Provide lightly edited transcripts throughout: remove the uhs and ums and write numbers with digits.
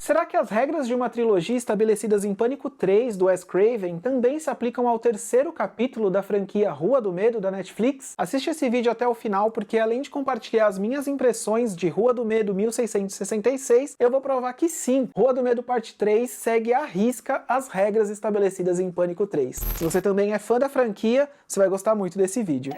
Será que as regras de uma trilogia estabelecidas em Pânico 3, do Wes Craven, também se aplicam ao terceiro capítulo da franquia Rua do Medo, da Netflix? Assiste esse vídeo até o final, porque além de compartilhar as minhas impressões de Rua do Medo 1666, eu vou provar que sim, Rua do Medo Parte 3 segue à risca as regras estabelecidas em Pânico 3. Se você também é fã da franquia, você vai gostar muito desse vídeo.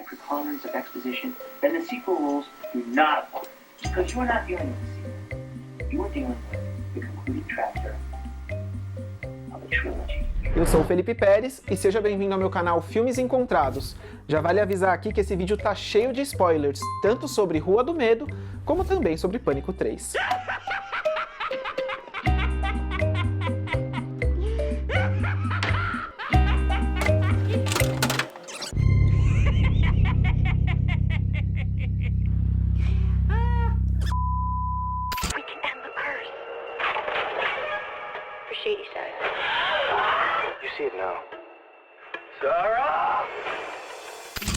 Eu sou o Felipe Pérez e seja bem-vindo ao meu canal Filmes Encontrados. Já vale avisar aqui que esse vídeo tá cheio de spoilers, tanto sobre Rua do Medo, como também sobre Pânico 3.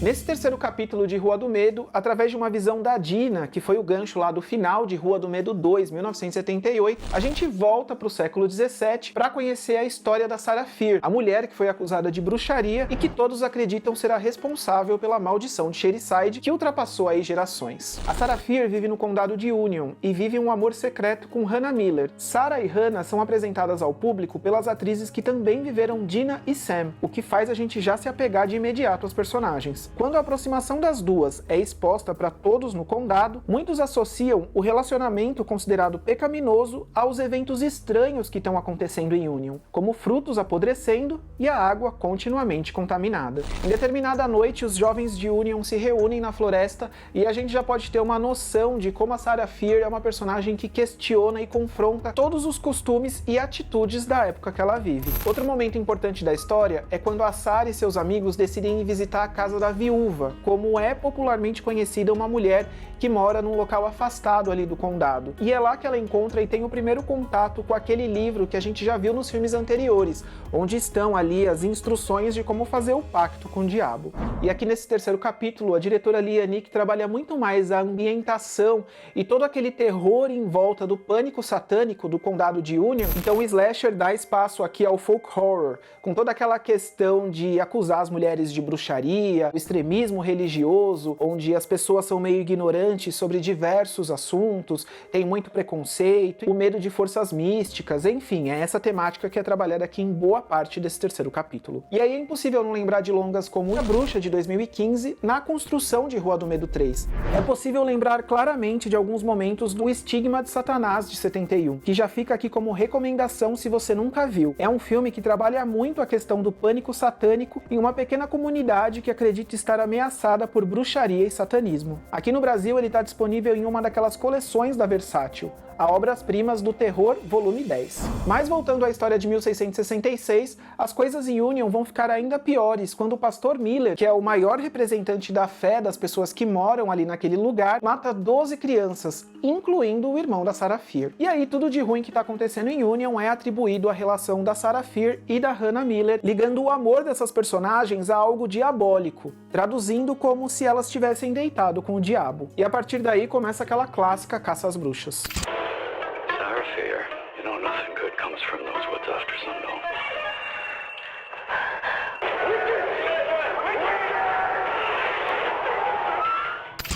Nesse terceiro capítulo de Rua do Medo, através de uma visão da Dina, que foi o gancho lá do final de Rua do Medo 2, 1978, a gente volta para o século 17 para conhecer a história da Sarah Fier, a mulher que foi acusada de bruxaria e que todos acreditam será responsável pela maldição de Shadyside, que ultrapassou aí gerações. A Sarah Fier vive no condado de Union e vive um amor secreto com Hannah Miller. Sarah e Hannah são apresentadas ao público pelas atrizes que também viveram Dina e Sam, o que faz a gente já se apegar de imediato aos personagens. Quando a aproximação das duas é exposta para todos no condado, muitos associam o relacionamento considerado pecaminoso aos eventos estranhos que estão acontecendo em Union, como frutos apodrecendo e a água continuamente contaminada. Em determinada noite, os jovens de Union se reúnem na floresta e a gente já pode ter uma noção de como a Sarah Fier é uma personagem que questiona e confronta todos os costumes e atitudes da época que ela vive. Outro momento importante da história é quando a Sarah e seus amigos decidem ir visitar a casa da viúva, como é popularmente conhecida uma mulher que mora num local afastado ali do condado. E é lá que ela encontra e tem o primeiro contato com aquele livro que a gente já viu nos filmes anteriores, onde estão ali as instruções de como fazer o pacto com o diabo. E aqui nesse terceiro capítulo, a diretora Lia Nick trabalha muito mais a ambientação e todo aquele terror em volta do pânico satânico do condado de Union. Então o slasher dá espaço aqui ao folk horror, com toda aquela questão de acusar as mulheres de bruxaria, o extremismo religioso, onde as pessoas são meio ignorantes sobre diversos assuntos, tem muito preconceito, o medo de forças místicas, enfim, é essa temática que é trabalhada aqui em boa parte desse terceiro capítulo. E aí é impossível não lembrar de longas como A Bruxa, de 2015, na construção de Rua do Medo 3. É possível lembrar claramente de alguns momentos do Estigma de Satanás, de 71, que já fica aqui como recomendação se você nunca viu. É um filme que trabalha muito a questão do pânico satânico em uma pequena comunidade que acredita estar ameaçada por bruxaria e satanismo. Aqui no Brasil ele está disponível em uma daquelas coleções da Versátil, a Obras-Primas do Terror, volume 10. Mas voltando à história de 1666, as coisas em Union vão ficar ainda piores quando o pastor Miller, que é o maior representante da fé das pessoas que moram ali naquele lugar, mata 12 crianças, incluindo o irmão da Sarah Fier. E aí tudo de ruim que está acontecendo em Union é atribuído à relação da Sarah Fier e da Hannah Miller, ligando o amor dessas personagens a algo diabólico, traduzindo como se elas tivessem deitado com o diabo. E a partir daí começa aquela clássica caça às bruxas. You know, nothing good comes from those woods after sundown.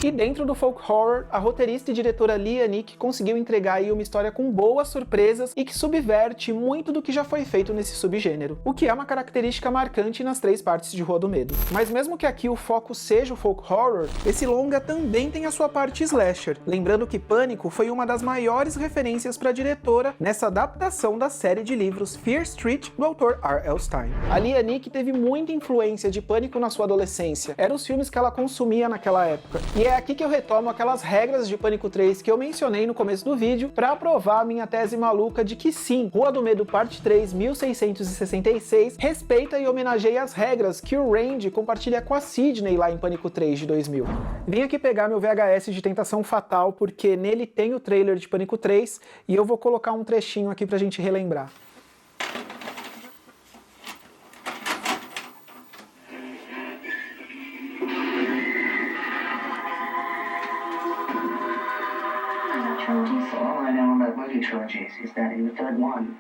E dentro do folk horror, a roteirista e diretora Lia Nick conseguiu entregar aí uma história com boas surpresas e que subverte muito do que já foi feito nesse subgênero, o que é uma característica marcante nas três partes de Rua do Medo. Mas mesmo que aqui o foco seja o folk horror, esse longa também tem a sua parte slasher, lembrando que Pânico foi uma das maiores referências para a diretora nessa adaptação da série de livros Fear Street, do autor R.L. Stine. A Lia Nick teve muita influência de Pânico na sua adolescência, eram os filmes que ela consumia naquela época, e é aqui que eu retomo aquelas regras de Pânico 3 que eu mencionei no começo do vídeo para provar a minha tese maluca de que sim, Rua do Medo Parte 3, 1666, respeita e homenageia as regras que o Randy compartilha com a Sidney lá em Pânico 3 de 2000. Vim aqui pegar meu VHS de Tentação Fatal porque nele tem o trailer de Pânico 3 e eu vou colocar um trechinho aqui pra gente relembrar. trilogy, so all I know about movie trilogies is that in the third one,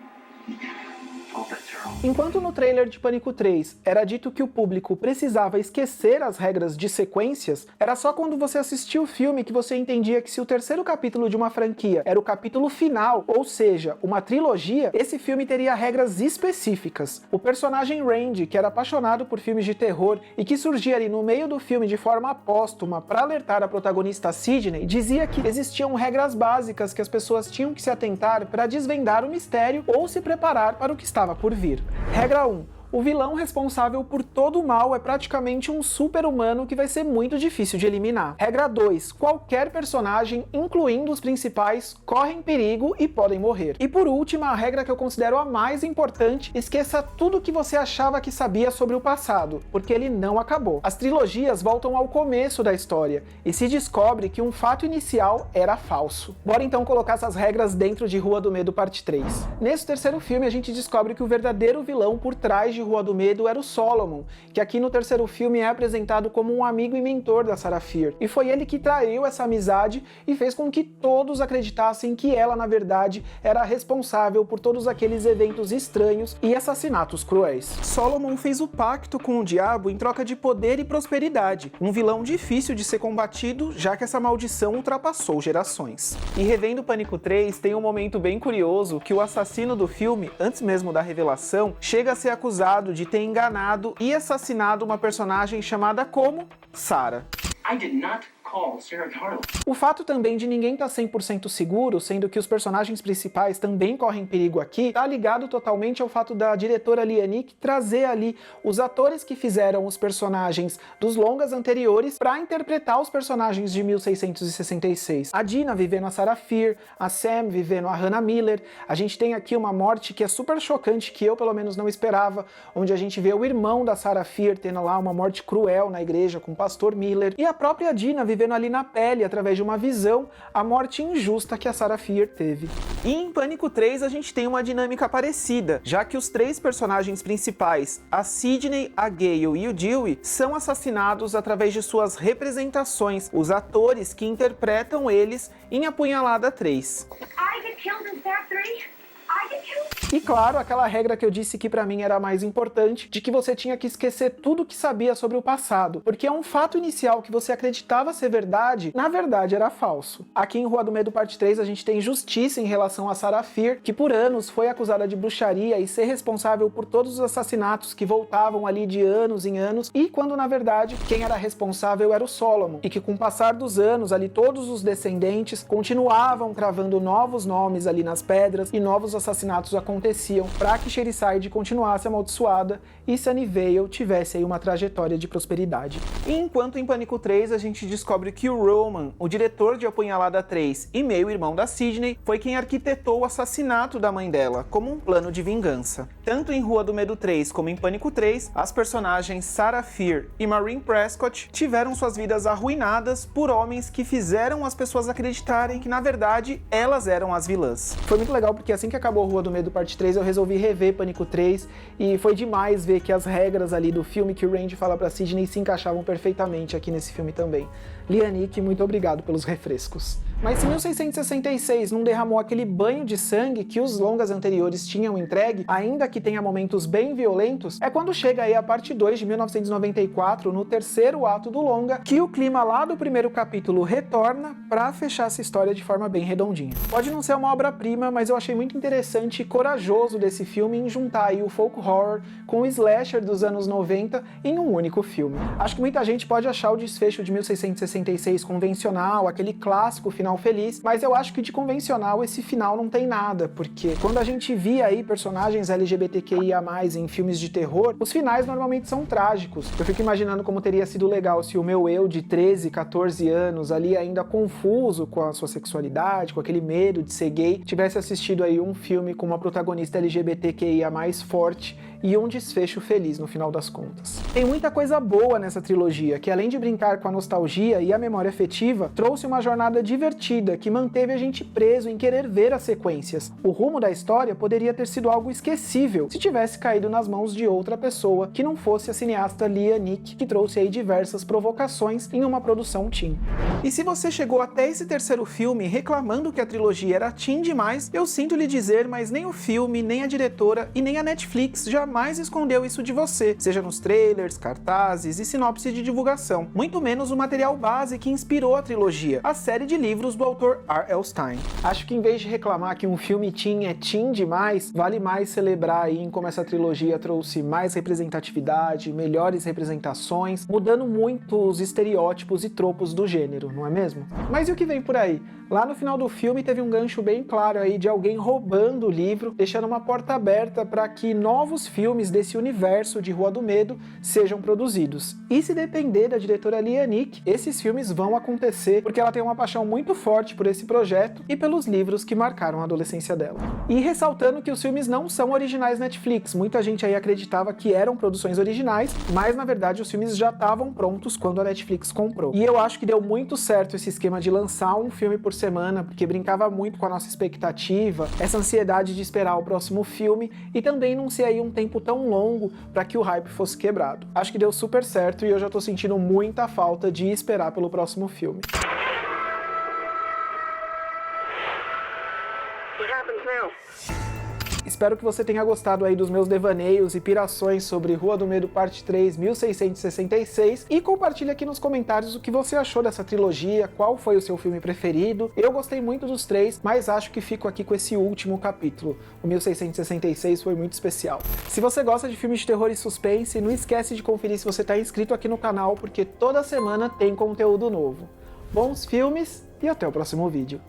enquanto no trailer de Pânico 3 era dito que o público precisava esquecer as regras de sequências, era só quando você assistia o filme que você entendia que se o terceiro capítulo de uma franquia era o capítulo final, ou seja, uma trilogia, esse filme teria regras específicas. O personagem Randy, que era apaixonado por filmes de terror e que surgia ali no meio do filme de forma póstuma para alertar a protagonista Sidney, dizia que existiam regras básicas que as pessoas tinham que se atentar para desvendar o mistério ou se preparar para o que estava por vir. Regra 1. O vilão responsável por todo o mal é praticamente um super-humano que vai ser muito difícil de eliminar. Regra 2. Qualquer personagem, incluindo os principais, correm perigo e podem morrer. E por último, a regra que eu considero a mais importante, esqueça tudo que você achava que sabia sobre o passado, porque ele não acabou. As trilogias voltam ao começo da história e se descobre que um fato inicial era falso. Bora então colocar essas regras dentro de Rua do Medo parte 3. Nesse terceiro filme a gente descobre que o verdadeiro vilão por trás de Rua do Medo era o Solomon, que aqui no terceiro filme é apresentado como um amigo e mentor da Sarah Fier, e foi ele que traiu essa amizade e fez com que todos acreditassem que ela, na verdade, era responsável por todos aqueles eventos estranhos e assassinatos cruéis. Solomon fez o pacto com o diabo em troca de poder e prosperidade, um vilão difícil de ser combatido, já que essa maldição ultrapassou gerações. E revendo Pânico 3, tem um momento bem curioso que o assassino do filme, antes mesmo da revelação, chega a ser acusado de ter enganado e assassinado uma personagem chamada como Sarah. I did not call Sarah Carla. O fato também de ninguém estar 100% seguro, sendo que os personagens principais também correm perigo aqui, tá ligado totalmente ao fato da diretora Lianick trazer ali os atores que fizeram os personagens dos longas anteriores para interpretar os personagens de 1666. A Dina vivendo a Sarah Fier, a Sam vivendo a Hannah Miller. A gente tem aqui uma morte que é super chocante, que eu pelo menos não esperava, onde a gente vê o irmão da Sarah Fier tendo lá uma morte cruel na igreja com o pastor Miller, e a própria Dina vivendo ali na pele, através de uma visão, a morte injusta que a Sarah Fier teve. E em Pânico 3 a gente tem uma dinâmica parecida, já que os três personagens principais, a Sidney, a Gale e o Dewey, são assassinados através de suas representações, os atores que interpretam eles em Apunhalada 3. I get killed in Step 3? I get killed? E claro, aquela regra que eu disse que pra mim era a mais importante, de que você tinha que esquecer tudo que sabia sobre o passado, porque é um fato inicial que você acreditava ser verdade, na verdade era falso. Aqui em Rua do Medo parte 3 a gente tem justiça em relação a Sarah Fier, que por anos foi acusada de bruxaria e ser responsável por todos os assassinatos que voltavam ali de anos em anos, e quando na verdade quem era responsável era o Solomon, e que com o passar dos anos ali todos os descendentes continuavam cravando novos nomes ali nas pedras e novos assassinatos aconteciam para que Sherryside continuasse amaldiçoada e Sunnyvale tivesse aí uma trajetória de prosperidade. E enquanto em Pânico 3 a gente descobre que o Roman, o diretor de Apunhalada 3 e meio-irmão da Sidney, foi quem arquitetou o assassinato da mãe dela como um plano de vingança. Tanto em Rua do Medo 3 como em Pânico 3, as personagens Sarah Fier e Maureen Prescott tiveram suas vidas arruinadas por homens que fizeram as pessoas acreditarem que na verdade elas eram as vilãs. Foi muito legal porque assim que acabou Rua do Medo parte 3 eu resolvi rever Pânico 3 e foi demais ver que as regras ali do filme que o Randy fala pra Sidney se encaixavam perfeitamente aqui nesse filme também. Lianick, muito obrigado pelos refrescos. Mas se 1666 não derramou aquele banho de sangue que os longas anteriores tinham entregue, ainda que tenha momentos bem violentos, é quando chega aí a parte 2 de 1994, no terceiro ato do longa, que o clima lá do primeiro capítulo retorna pra fechar essa história de forma bem redondinha. Pode não ser uma obra-prima, mas eu achei muito interessante e corajoso desse filme em juntar aí o folk horror com o slasher dos anos 90 em um único filme. Acho que muita gente pode achar o desfecho de 1666 convencional, aquele clássico final feliz, mas eu acho que de convencional esse final não tem nada, porque quando a gente via aí personagens LGBTQIA+, em filmes de terror, os finais normalmente são trágicos. Eu fico imaginando como teria sido legal se o meu eu de 13, 14 anos, ali ainda confuso com a sua sexualidade, com aquele medo de ser gay, tivesse assistido aí um filme com uma protagonista LGBTQIA+ forte e um desfecho feliz no final das contas. Tem muita coisa boa nessa trilogia, que além de brincar com a nostalgia e a memória afetiva, trouxe uma jornada divertida divertida, que manteve a gente preso em querer ver as sequências. O rumo da história poderia ter sido algo esquecível se tivesse caído nas mãos de outra pessoa que não fosse a cineasta Lee Annick, que trouxe aí diversas provocações em uma produção teen. E se você chegou até esse terceiro filme reclamando que a trilogia era teen demais, eu sinto lhe dizer, mas nem o filme, nem a diretora e nem a Netflix jamais escondeu isso de você, seja nos trailers, cartazes e sinopse de divulgação, muito menos o material base que inspirou a trilogia, a série de livros do autor R.L. Stine. Acho que em vez de reclamar que um filme teen é teen demais, vale mais celebrar aí em como essa trilogia trouxe mais representatividade, melhores representações, mudando muito os estereótipos e tropos do gênero, não é mesmo? Mas e o que vem por aí? Lá no final do filme teve um gancho bem claro aí de alguém roubando o livro, deixando uma porta aberta para que novos filmes desse universo de Rua do Medo sejam produzidos. E se depender da diretora Lee Annick, esses filmes vão acontecer porque ela tem uma paixão muito forte por esse projeto e pelos livros que marcaram a adolescência dela. E ressaltando que os filmes não são originais Netflix, muita gente aí acreditava que eram produções originais, mas na verdade os filmes já estavam prontos quando a Netflix comprou. E eu acho que deu muito certo esse esquema de lançar um filme por semana, porque brincava muito com a nossa expectativa, essa ansiedade de esperar o próximo filme e também não ser aí um tempo tão longo para que o hype fosse quebrado. Acho que deu super certo e eu já tô sentindo muita falta de esperar pelo próximo filme. What happens now? Espero que você tenha gostado aí dos meus devaneios e pirações sobre Rua do Medo Parte 3, 1666, e compartilhe aqui nos comentários o que você achou dessa trilogia, qual foi o seu filme preferido. Eu gostei muito dos três, mas acho que fico aqui com esse último capítulo. O 1666 foi muito especial. Se você gosta de filmes de terror e suspense, não esquece de conferir se você está inscrito aqui no canal, porque toda semana tem conteúdo novo. Bons filmes e até o próximo vídeo.